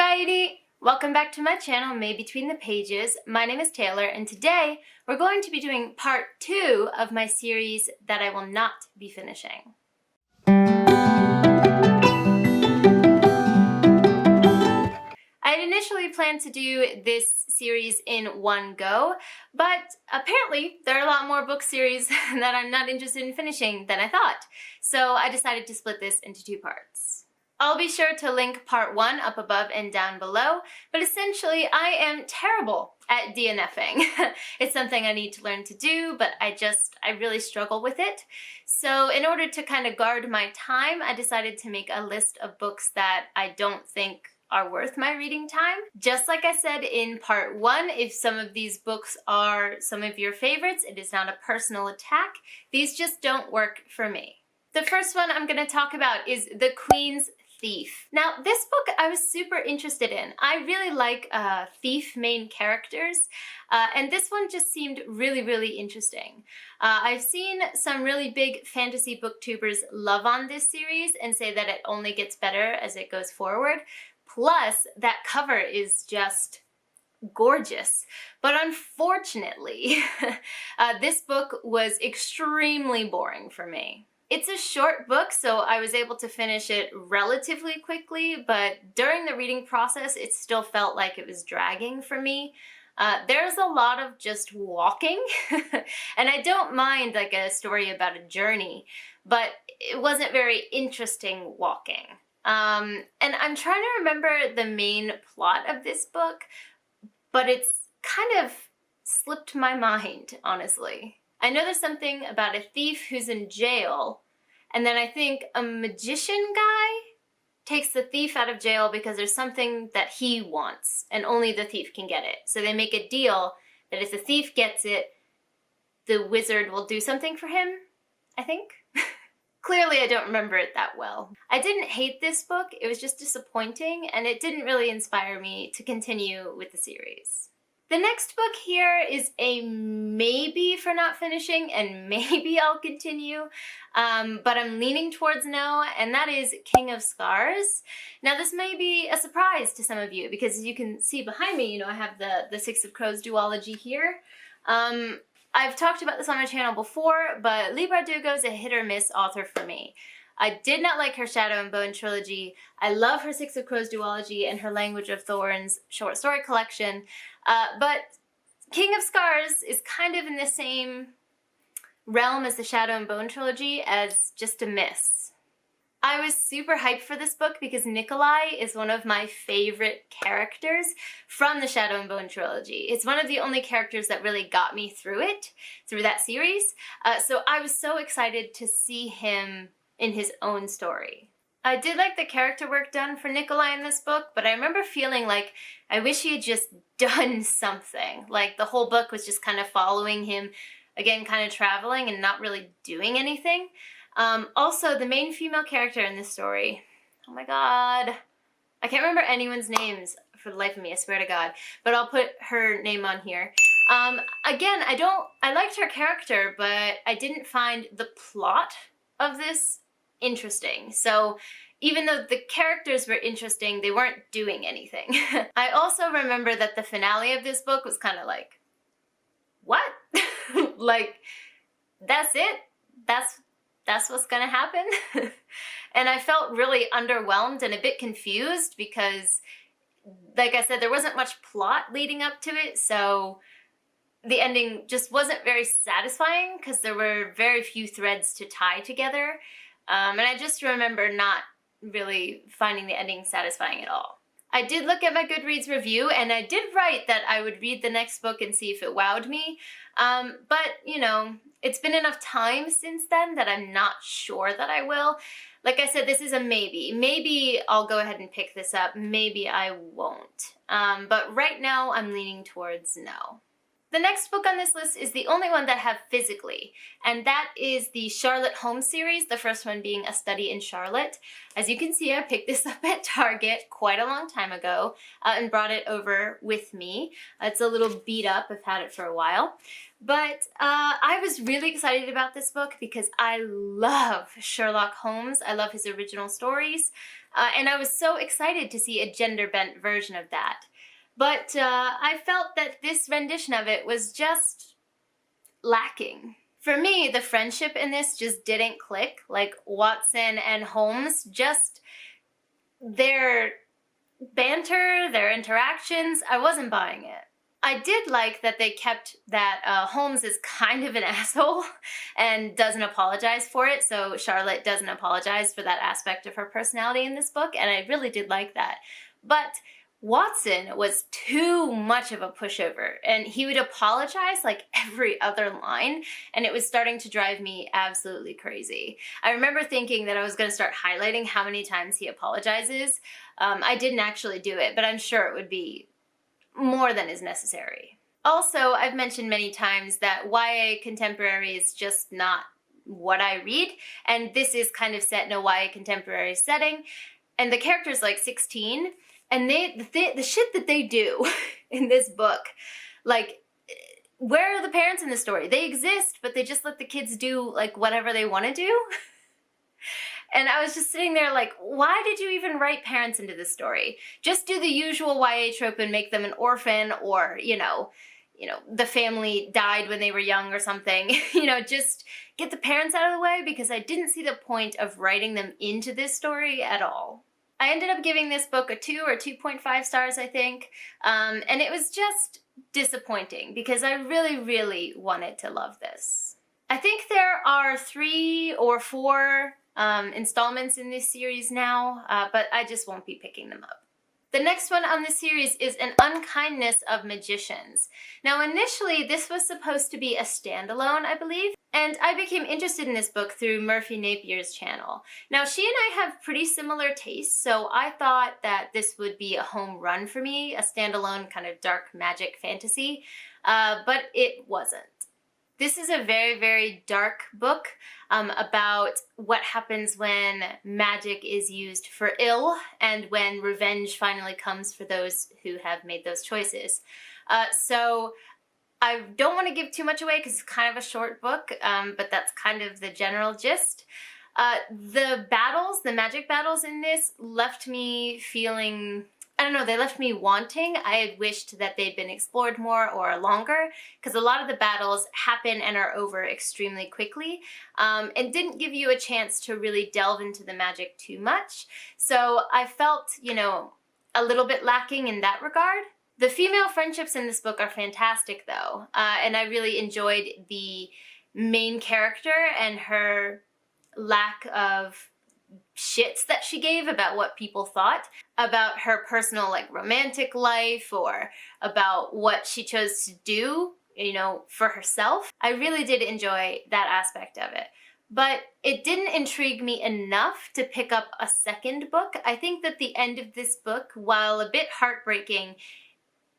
Society! Welcome back to my channel, May Between the Pages. My name is Taylor, and today we're going to be doing part 2 of my series that I will not be finishing. I had initially planned to do this series in one go, but apparently there are a lot more book series that I'm not interested in finishing than I thought, so I decided to split this into 2 parts. I'll be sure to link part 1 up above and down below, but essentially I am terrible at DNFing. It's something I need to learn to do, but I really struggle with it. So in order to kind of guard my time, I decided to make a list of books that I don't think are worth my reading time. Just like I said in part 1, if some of these books are some of your favorites, it is not a personal attack. These just don't work for me. The first one I'm going to talk about is The Queen's Thief. Now, this book I was super interested in. I really like thief main characters, and this one just seemed really interesting. I've seen some really big fantasy booktubers love on this series and say that it only gets better as it goes forward. Plus, that cover is just gorgeous. But unfortunately, this book was extremely boring for me. It's a short book, so I was able to finish it relatively quickly, but during the reading process, it still felt like it was dragging for me. There's a lot of just walking, and I don't mind like a story about a journey, but it wasn't very interesting walking. And I'm trying to remember the main plot of this book, but it's kind of slipped my mind, honestly. I know there's something about a thief who's in jail, and then I think a magician guy takes the thief out of jail because there's something that he wants, and only the thief can get it. So they make a deal that if the thief gets it, the wizard will do something for him, I think. Clearly, I don't remember it that well. I didn't hate this book, it was just disappointing, and it didn't really inspire me to continue with the series. The next book here is a maybe for not finishing, and maybe I'll continue, but I'm leaning towards no, and that is King of Scars. Now, this may be a surprise to some of you, because as you can see behind me, I have the Six of Crows duology here. I've talked about this on my channel before, but Leigh Bardugo is a hit-or-miss author for me. I did not like her Shadow and Bone trilogy. I love her Six of Crows duology and her Language of Thorns short story collection, but King of Scars is kind of in the same realm as the Shadow and Bone trilogy as just a miss. I was super hyped for this book because Nikolai is one of my favorite characters from the Shadow and Bone trilogy. It's one of the only characters that really got me through that series. So I was so excited to see him in his own story. I did like the character work done for Nikolai in this book, but I remember feeling like I wish he had just done something. Like the whole book was just kind of following him, again, kind of traveling and not really doing anything. Also, the main female character in this story, oh my god, I can't remember anyone's names for the life of me, I swear to God, but I'll put her name on here. Again, I liked her character, but I didn't find the plot of this interesting. So even though the characters were interesting, they weren't doing anything. I also remember that the finale of this book was kind of like, what? Like, that's it? That's what's gonna happen? And I felt really underwhelmed and a bit confused because, like I said, there wasn't much plot leading up to it, so the ending just wasn't very satisfying because there were very few threads to tie together. And I just remember not really finding the ending satisfying at all. I did look at my Goodreads review, and I did write that I would read the next book and see if it wowed me. But, it's been enough time since then that I'm not sure that I will. Like I said, this is a maybe. Maybe I'll go ahead and pick this up. Maybe I won't. But right now, I'm leaning towards no. The next book on this list is the only one that I have physically, and that is the Charlotte Holmes series, the first one being A Study in Charlotte. As you can see, I picked this up at Target quite a long time ago and brought it over with me. It's a little beat up, I've had it for a while. But I was really excited about this book because I love Sherlock Holmes. I love his original stories. And I was so excited to see a gender-bent version of that. But I felt that this rendition of it was just lacking. For me, the friendship in this just didn't click. Like, Watson and Holmes, just their banter, their interactions, I wasn't buying it. I did like that they kept that Holmes is kind of an asshole and doesn't apologize for it, so Charlotte doesn't apologize for that aspect of her personality in this book, and I really did like that. But Watson was too much of a pushover, and he would apologize like every other line, and it was starting to drive me absolutely crazy. I remember thinking that I was going to start highlighting how many times he apologizes. I didn't actually do it, but I'm sure it would be more than is necessary. Also, I've mentioned many times that YA contemporary is just not what I read, and this is kind of set in a YA contemporary setting, and the character's like 16, and the shit that they do in this book, like, where are the parents in the story? They exist, but they just let the kids do like whatever they want to do. And I was just sitting there like, why did you even write parents into this story? Just do the usual YA trope and make them an orphan, or, the family died when they were young or something. Just get the parents out of the way, because I didn't see the point of writing them into this story at all. I ended up giving this book a 2 or 2.5 stars, I think, and it was just disappointing because I really, really wanted to love this. I think there are 3 or 4 installments in this series now, but I just won't be picking them up. The next one on this series is An Unkindness of Magicians. Now, initially, this was supposed to be a standalone, I believe, and I became interested in this book through Murphy Napier's channel. Now, she and I have pretty similar tastes, so I thought that this would be a home run for me, a standalone kind of dark magic fantasy, but it wasn't. This is a very, very dark book about what happens when magic is used for ill and when revenge finally comes for those who have made those choices. So I don't want to give too much away because it's kind of a short book, but that's kind of the general gist. The magic battles in this left me feeling, I don't know, they left me wanting. I had wished that they'd been explored more or longer, because a lot of the battles happen and are over extremely quickly, and didn't give you a chance to really delve into the magic too much. So I felt, a little bit lacking in that regard. The female friendships in this book are fantastic, though, and I really enjoyed the main character and her lack of shits that she gave about what people thought about her personal romantic life, or about what she chose to do, for herself. I really did enjoy that aspect of it. But it didn't intrigue me enough to pick up a second book. I think that the end of this book, while a bit heartbreaking,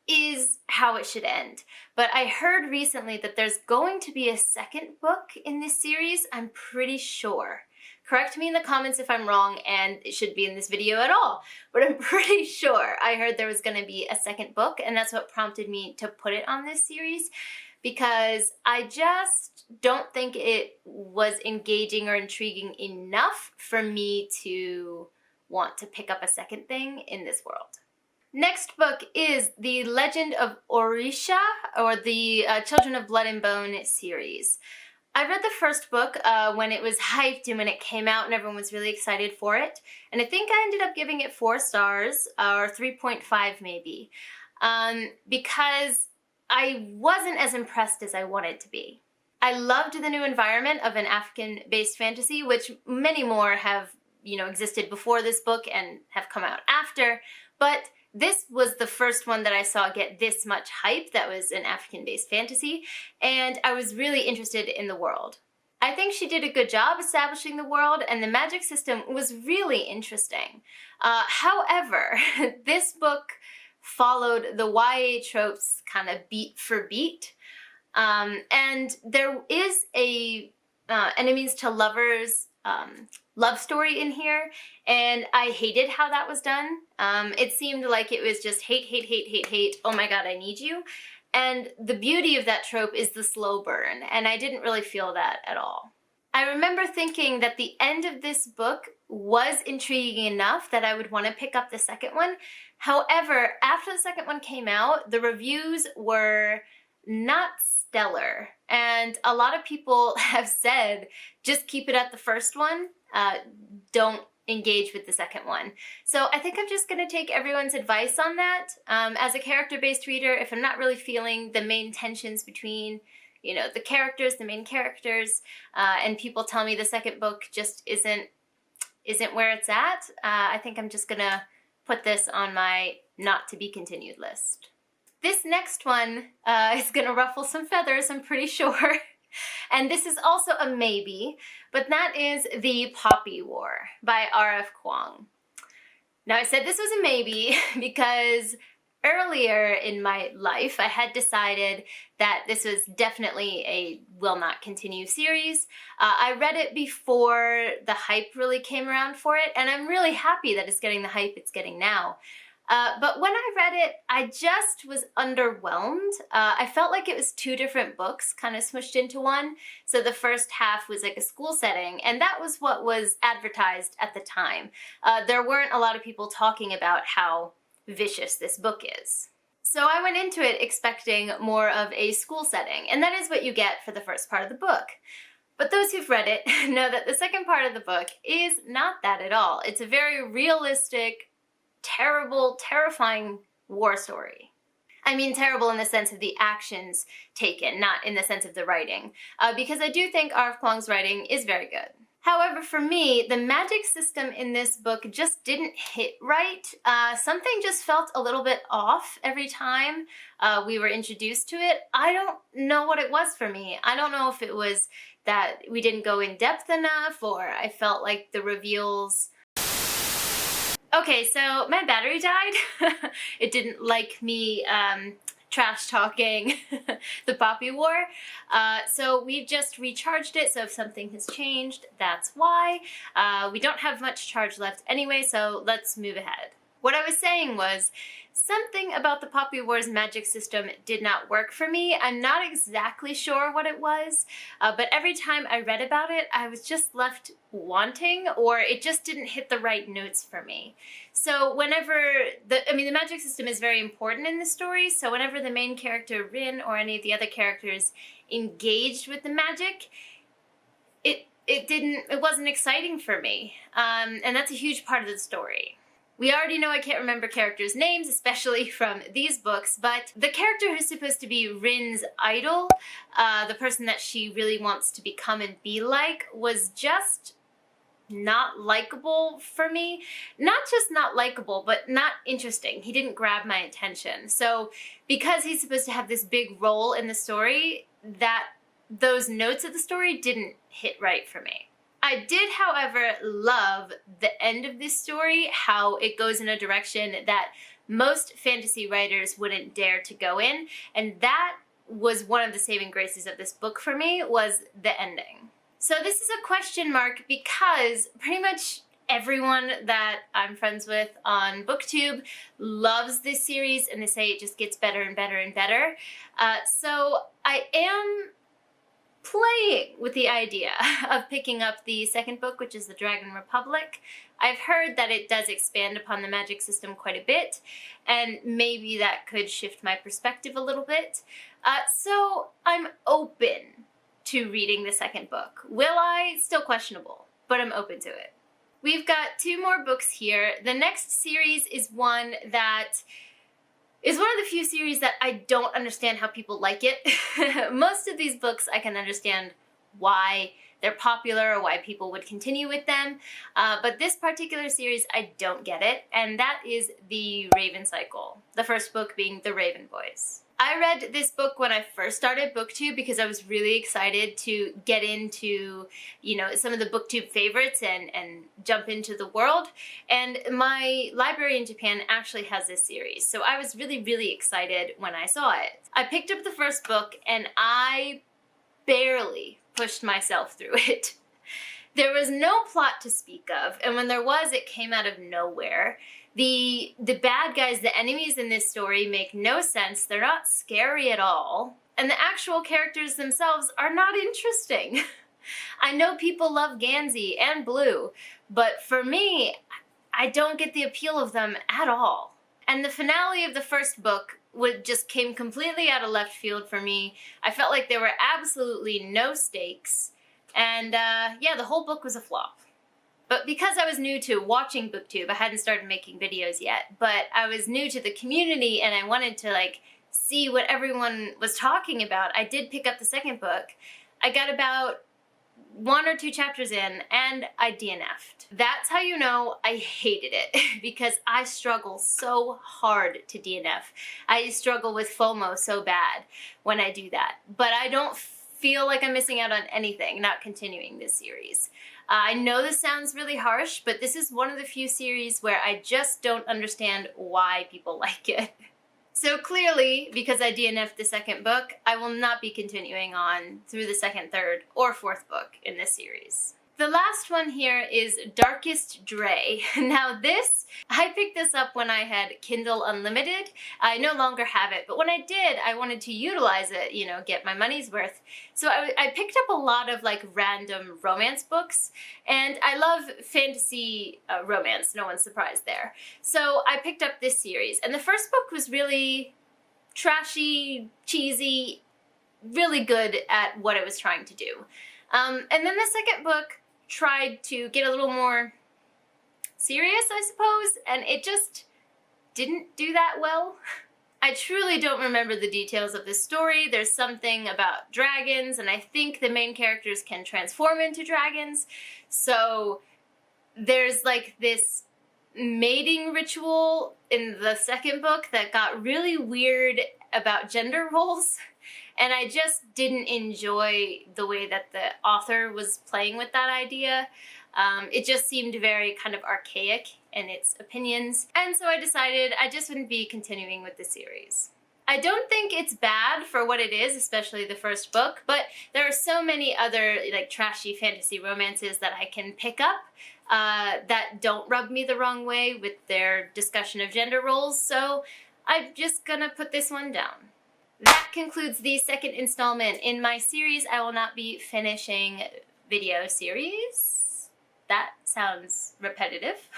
is how it should end. But I heard recently that there's going to be a second book in this series, I'm pretty sure. Correct me in the comments if I'm wrong, and it should be in this video at all. But I'm pretty sure I heard there was going to be a second book, and that's what prompted me to put it on this series, because I just don't think it was engaging or intriguing enough for me to want to pick up a second thing in this world. Next book is the Legend of Orisha, or the Children of Blood and Bone series. I read the first book when it was hyped and when it came out and everyone was really excited for it. And I think I ended up giving it 4 stars, or 3.5 maybe, because I wasn't as impressed as I wanted to be. I loved the new environment of an African-based fantasy, which many more have, existed before this book and have come out after, but this was the first one that I saw get this much hype that was an African-based fantasy, and I was really interested in the world. I think she did a good job establishing the world, and the magic system was really interesting. However, this book followed the YA tropes kind of beat for beat, and there is a enemies to lovers love story in here, and I hated how that was done. It seemed like it was just hate, hate, hate, hate, hate, oh my god, I need you. And the beauty of that trope is the slow burn, and I didn't really feel that at all. I remember thinking that the end of this book was intriguing enough that I would want to pick up the second one. However, after the second one came out, the reviews were not stellar. And a lot of people have said, just keep it at the first one. Don't engage with the second one. So I think I'm just going to take everyone's advice on that. As a character-based reader, if I'm not really feeling the main tensions between, you know, the characters, the main characters, and people tell me the second book just isn't where it's at, I think I'm just going to put this on my not to be continued list. This next one is going to ruffle some feathers, I'm pretty sure. And this is also a maybe, but that is The Poppy War by R.F. Kuang. Now, I said this was a maybe because earlier in my life, I had decided that this was definitely a will not continue series. I read it before the hype really came around for it, and I'm really happy that it's getting the hype it's getting now. But when I read it, I just was underwhelmed. I felt like it was two different books kind of smushed into one. So the first half was like a school setting, and that was what was advertised at the time. There weren't a lot of people talking about how vicious this book is. So I went into it expecting more of a school setting, and that is what you get for the first part of the book. But those who've read it know that the second part of the book is not that at all. It's a very realistic, terrible, terrifying war story. I mean terrible in the sense of the actions taken, not in the sense of the writing, because I do think R.F. Kuang's writing is very good. However, for me, the magic system in this book just didn't hit right. Something just felt a little bit off every time we were introduced to it. I don't know what it was for me. I don't know if it was that we didn't go in depth enough, or I felt like the reveals... Okay, so my battery died. It didn't like me trash talking the Poppy War. So we've just recharged it, so if something has changed, that's why. We don't have much charge left anyway, so let's move ahead. What I was saying was, something about the Poppy War's magic system did not work for me. I'm not exactly sure what it was, but every time I read about it, I was just left wanting, or it just didn't hit the right notes for me. So whenever, the magic system is very important in the story, so whenever the main character, Rin, or any of the other characters engaged with the magic, it wasn't exciting for me. And that's a huge part of the story. We already know I can't remember characters' names, especially from these books, but the character who's supposed to be Rin's idol, the person that she really wants to become and be like, was just not likable for me. Not just not likable, but not interesting. He didn't grab my attention. So because he's supposed to have this big role in the story, those notes of the story didn't hit right for me. I did, however, love the end of this story, how it goes in a direction that most fantasy writers wouldn't dare to go in, and that was one of the saving graces of this book for me, was the ending. So this is a question mark because pretty much everyone that I'm friends with on BookTube loves this series, and they say it just gets better and better and better. So I am playing with the idea of picking up the second book, which is The Dragon Republic. I've heard that it does expand upon the magic system quite a bit, and maybe that could shift my perspective a little bit. So I'm open to reading the second book. Will I? Still questionable, but I'm open to it. We've got two more books here. The next series is one that is one of the few series that I don't understand how people like it. Most of these books I can understand why they're popular or why people would continue with them, but this particular series I don't get it, and that is The Raven Cycle, the first book being The Raven Boys. I read this book when I first started BookTube because I was really excited to get into, some of the BookTube favorites and jump into the world. And my library in Japan actually has this series, so I was really, really excited when I saw it. I picked up the first book and I barely pushed myself through it. There was no plot to speak of, and when there was, it came out of nowhere. The bad guys, the enemies in this story, make no sense. They're not scary at all. And the actual characters themselves are not interesting. I know people love Gansey and Blue, but for me, I don't get the appeal of them at all. And the finale of the first book just came completely out of left field for me. I felt like there were absolutely no stakes, and yeah, the whole book was a flop. But because I was new to watching BookTube, I hadn't started making videos yet, but I was new to the community and I wanted to see what everyone was talking about, I did pick up the second book. I got about 1 or 2 chapters in and I DNF'd. That's how you know I hated it because I struggle so hard to DNF. I struggle with FOMO so bad when I do that, but I don't feel like I'm missing out on anything not continuing this series. I know this sounds really harsh, but this is one of the few series where I just don't understand why people like it. So clearly, because I DNF'd the second book, I will not be continuing on through the second, third, or fourth book in this series. The last one here is Darkest Dre. Now this, I picked this up when I had Kindle Unlimited. I no longer have it, but when I did, I wanted to utilize it, get my money's worth. So I picked up a lot of random romance books, and I love fantasy romance, no one's surprised there. So I picked up this series, and the first book was really trashy, cheesy, really good at what it was trying to do. And then the second book tried to get a little more serious, I suppose, and it just didn't do that well. I truly don't remember the details of this story. There's something about dragons, and I think the main characters can transform into dragons. So there's this mating ritual in the second book that got really weird about gender roles. And I just didn't enjoy the way that the author was playing with that idea. It just seemed very kind of archaic in its opinions. And so I decided I just wouldn't be continuing with the series. I don't think it's bad for what it is, especially the first book, but there are so many other trashy fantasy romances that I can pick up that don't rub me the wrong way with their discussion of gender roles, so I'm just gonna put this one down. That concludes the second installment in my series I will not be finishing video series. That sounds repetitive.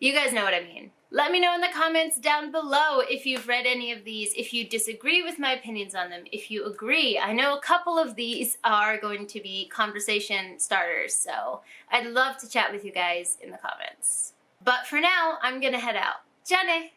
You guys know what I mean. Let me know in the comments down below if you've read any of these, if you disagree with my opinions on them, if you agree. I know a couple of these are going to be conversation starters, so I'd love to chat with you guys in the comments. But for now, I'm gonna head out. Ja ne!